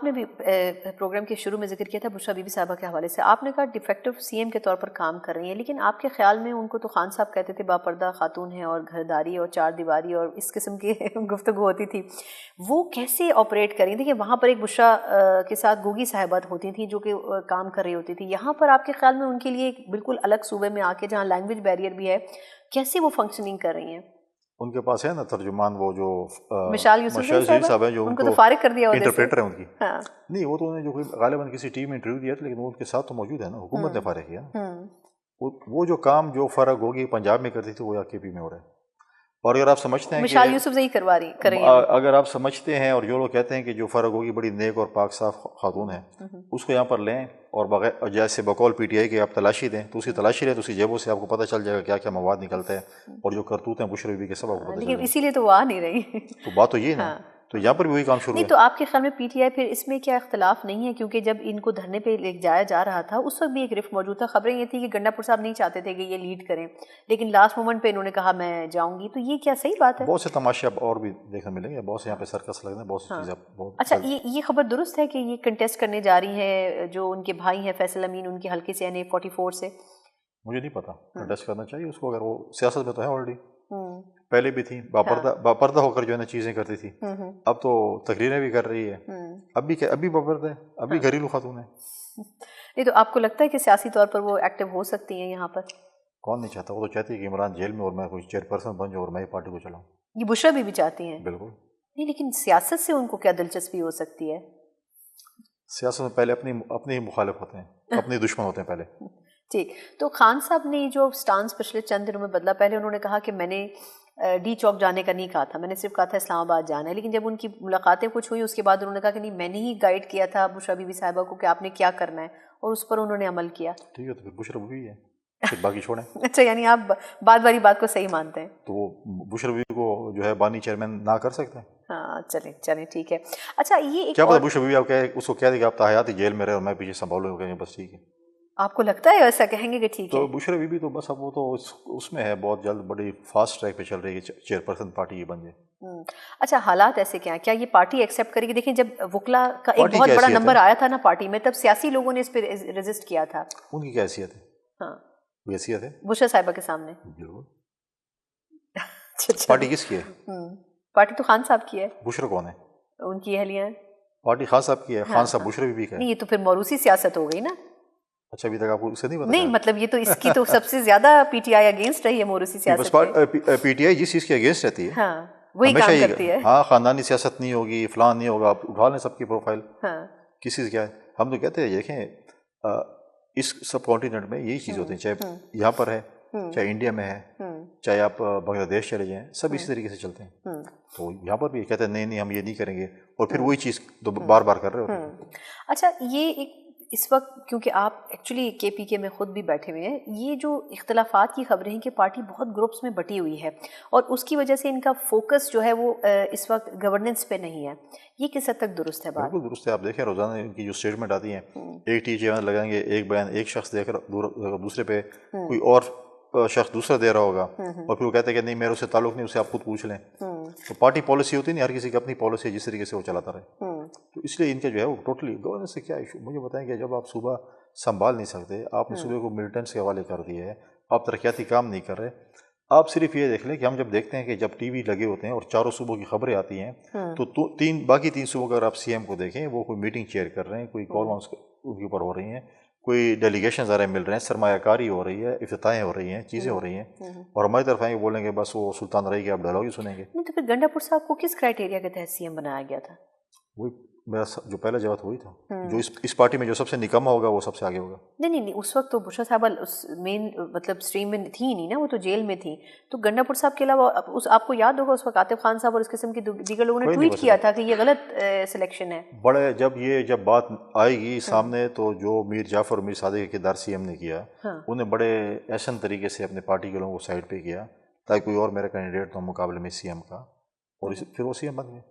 آپ نے بھی پروگرام کے شروع میں ذکر کیا تھا بشریٰ بی بی صاحبہ کے حوالے سے، آپ نے کہا ڈیفیکٹو سی ایم کے طور پر کام کر رہی ہیں، لیکن آپ کے خیال میں ان کو تو خان صاحب کہتے تھے باپردہ خاتون ہیں اور گھرداری اور چار دیواری اور اس قسم کی گفتگو ہوتی تھی، وہ کیسے آپریٹ کریں؟ دیکھیں وہاں پر ایک بشریٰ کے ساتھ گوگی صاحبات ہوتی تھیں جو کہ کام کر رہی ہوتی تھی، یہاں پر آپ کے خیال میں ان کے لیے ایک بالکل الگ صوبے میں آ کے جہاں لینگویج بیریئر بھی ہے، کیسے وہ فنکشننگ کر رہی ہیں؟ ان کے پاس ہے نا ترجمان، وہ جو مشال یوسف صاحب ہیں جو ان کو تو فارغ کر دیا انٹرپریٹر ہیں ان کی. نہیں وہ تو انہیں جو غالباً کسی ٹیم میں انٹرویو دیا تھا، لیکن وہ ان کے ساتھ تو موجود ہے نا، حکومت نے فارغ کیا. وہ جو کام جو فرق ہوگی پنجاب میں کرتی تھی وہ یا کے پی میں ہو رہا ہے. اور اگر آپ سمجھتے ہیں مشال یوسف سے ہی کر رہی ہیں، اگر آپ سمجھتے ہیں اور جو لوگ کہتے ہیں کہ جو فرق ہوگی بڑی نیک اور پاک صاف خاتون ہے، اس کو یہاں پر لیں اور بغیر جیسے بقول پی ٹی آئی کے آپ تلاشی دیں تو اس کی تلاشی لیں تو اسی جیبوں سے آپ کو پتہ چل جائے گا کیا کیا مواد نکلتا ہے اور جو کرتوت ہیں بشریٰ بی بی کے سب آپ کو پتہ چل جائے گا. اسی لیے تو وہ آ نہیں رہی. تو بات تو یہ نا، تو یہاں پر بھی وہی کام شروع نہیں ہے. تو آپ کے خیال میں پی ٹی آئی پھر اس میں کیا اختلاف نہیں ہے؟ کیونکہ جب ان کو دھرنے پہ لے جایا جا رہا تھا اس وقت بھی ایک رفت موجود تھا، خبریں یہ تھی کہ گنڈا پور صاحب نہیں چاہتے تھے کہ یہ لیڈ کریں، لیکن لاسٹ مومنٹ پہ انہوں نے کہا میں جاؤں گی، تو یہ کیا صحیح بات ہے؟ بہت سے تماشے اب اور بھی دیکھنے ملیں گے، بہت سے یہاں پہ سرکس لگنے، بہت سی چیزیں بہت. اچھا یہ خبر درست ہے کہ یہ کنٹیسٹ کرنے جا رہی ہیں جو ان کے بھائی ہیں فیصل امین ان کے حلقے سے یعنی 44 سے؟ مجھے نہیں پتا، کنٹیسٹ کرنا چاہیے اس کو، اگر وہ سیاست میں تو ہے آلریڈی، پہلے بھی تھی باپردہ ہو کر جو ہے نا چیزیں کرتی تھی، اب تو تقریریں بھی کر رہی ہے، ابھی باپردہ ہے، ابھی گھریلو خاتون ہے. نہیں تو آپ کو لگتا ہے کہ سیاسی طور پر وہ ایکٹیو ہو سکتی ہیں یہاں پر؟ کون نہیں چاہتا، وہ تو چاہتی ہے کہ عمران جیل میں اور میں کوئی چیئرپرسن بن جاؤں اور میں ہی پارٹی کو چلاؤں. یہ بشریٰ بی بی چاہتی ہیں؟ بالکل نہیں، لیکن سیاست سے ان کو کیا دلچسپی ہو سکتی ہے؟ سیاست میں پہلے اپنے ہی مخالف ہوتے ہیں، اپنے دشمن ہوتے ہیں پہلے. ٹھیک، تو خان صاحب نے جو سٹانس پچھلے چند دنوں میں بدلا، پہلے انہوں نے کہا کہ میں نے ڈی چوک جانے کا نہیں کہا تھا، میں نے صرف کہا تھا اسلام آباد جانا ہے، لیکن جب ان کی ملاقاتیں کچھ ہوئی اس کے بعد انہوں نے کہا کہ نہیں میں نے ہی گائیڈ کیا تھا بشریٰ بی بی صاحبہ کو کہ آپ نے کیا کرنا ہے، اور اس پر انہوں نے عمل کیا. ٹھیک ہے، تو پھر بشریٰ بی بی ہے، پھر باقی چھوڑیں. اچھا یعنی آپ بات والی بات کو صحیح مانتے ہیں؟ تو وہ بشریٰ بی بی کو جو ہے بانی چیئرمین نہ کر سکتے ہیں؟ ہاں چلیں ٹھیک ہے. اچھا یہ کیا پتا بشریٰ بی بی آپ اس کو کہہ دے کہ آپ تاحیاتی جیل میں رہے اور میں پیچھے سنبھالوں گا، بس ٹھیک ہے. آپ کو لگتا ہے ایسا کہیں گے کہ ٹھیک ہے؟ تو بشریٰ بی بی تو بس اب وہ تو اس میں ہے، بہت جلد بڑی فاسٹ ٹریک پہ چل رہی ہے، چیئرپرسن پارٹی یہ بن جائے. اچھا حالات ایسے کیا ہیں؟ کیا یہ پارٹی ایکسیپٹ کرے گی؟ دیکھیں جب وکلا کا ایک بہت بڑا نمبر آیا تھا نا پارٹی میں، تب سیاسی لوگوں نے اس پہ ریزسٹ کیا تھا. ان کی کیا حیثیت ہے؟ ہاں کوئی حیثیت ہے بشریٰ صاحبہ کے سامنے؟ بالکل. پارٹی کس کی ہے؟ پارٹی تو خان صاحب کی ہے. بشریٰ کون ہے؟ ان کی اہلیہ ہیں. پارٹی خان صاحب کی ہے، خان صاحب بشریٰ بی بی کا ہے. نہیں یہ تو پھر موروثی سیاست ہو گئی نا. اچھا ابھی تک آپ کو اسے نہیں پتا؟ نہیں مطلب یہ تو اس کی تو سب سے زیادہ پی ٹی آئی اگینسٹ رہی ہے موروثی سیاست پہ. پی ٹی آئی جس چیز کے اگینسٹ رہتی ہے ہاں وہی کام کرتی ہے. ہاں خاندانی سیاست نہیں ہوگی، فلان نہیں ہوگا، آپ اٹھا لیں سب کی پروفائل. کسی سے کیا ہے، ہم تو کہتے ہیں دیکھیں اس سب کانٹیننٹ میں یہی چیز ہوتی ہے، چاہے یہاں پر ہے چاہے انڈیا میں ہے چاہے آپ بنگلہ دیش چلے جائیں، سب اسی طریقے سے چلتے ہیں. تو یہاں پر بھی کہتے ہیں نہیں ہم یہ نہیں کریں گے، اور پھر وہی چیز بار بار کر رہے ہوتے ہیں. اچھا یہ ایک اس وقت کیونکہ آپ ایکچولی کے پی کے میں خود بھی بیٹھے ہوئے ہیں، یہ جو اختلافات کی خبریں ہیں کہ پارٹی بہت گروپس میں بٹی ہوئی ہے اور اس کی وجہ سے ان کا فوکس جو ہے وہ اس وقت گورننس پہ نہیں ہے، یہ کس حد تک درست ہے بات؟ بالکل درست ہے. آپ دیکھیں روزانہ ان کی جو اسٹیٹمنٹ آتی ہیں، ایک ٹی جے لگائیں گے ایک بیان ایک شخص دے کر دوسرے پہ کوئی اور شخص دوسرا دے رہا ہوگا، اور پھر وہ کہتے ہیں کہ نہیں میرے سے تعلق نہیں، اسے آپ خود پوچھ لیں. تو پارٹی پالیسی ہوتی نہیں، ہر کسی کی اپنی پالیسی ہے جس طریقے سے وہ چلاتا رہے. تو اس لیے ان کا جو ہے وہ ٹوٹلی گورننس سے کیا ایشو. مجھے بتائیں کہ جب آپ صوبہ سنبھال نہیں سکتے، آپ نے صوبے کو ملٹنٹس کے حوالے کر دیے ہے، آپ ترقیاتی کام نہیں کر رہے. آپ صرف یہ دیکھ لیں کہ ہم جب دیکھتے ہیں کہ جب ٹی وی لگے ہوتے ہیں اور چاروں صوبوں کی خبریں آتی ہیں تو باقی تین صوبوں کا اگر آپ سی ایم کو دیکھیں وہ کوئی میٹنگ چیئر کر رہے ہیں، کوئی کال ان کے اوپر ہو رہی ہیں، کوئی ڈیلیگیشن ذرائع مل رہے ہیں، سرمایہ کاری ہو رہی ہے، افتتاحیں ہو رہی ہیں، چیزیں ہو رہی ہیں، اور ہماری طرف آئیں گے بولیں گے بس وہ سلطان رہی کے آپ ڈائلاگ ہی سنیں گے. نہیں تو پھر گنڈا پور صاحب کو کس کرائٹیریا کے تحت سی ایم بنایا گیا تھا؟ وہی میرا جو پہلا جواب وہی تھا، جو اس پارٹی میں جو سب سے نکما ہوگا وہ سب سے آگے ہوگا. نہیں اس وقت تو بشریٰ صاحبہ مین مطلب اسٹریم میں تھی نہیں نا، وہ تو جیل میں تھی. تو گنڈا پور صاحب کے علاوہ آپ کو یاد ہوگا اس وقت عاطف خان صاحب اور اس قسم کی دیگر لوگوں نے ٹویٹ کیا تھا کہ یہ غلط سلیکشن ہے. بڑے جب بات آئے گی سامنے تو جو میر جعفر اور میر صادق کے کردار سی ایم نے کیا، انہیں بڑے احسن طریقے سے اپنے پارٹی کے لوگوں کو سائڈ پہ کیا تاکہ کوئی اور میرا کینڈیڈیٹ تو مقابلے میں سی ایم کا، اور پھر وہ سی ایم بن گئے.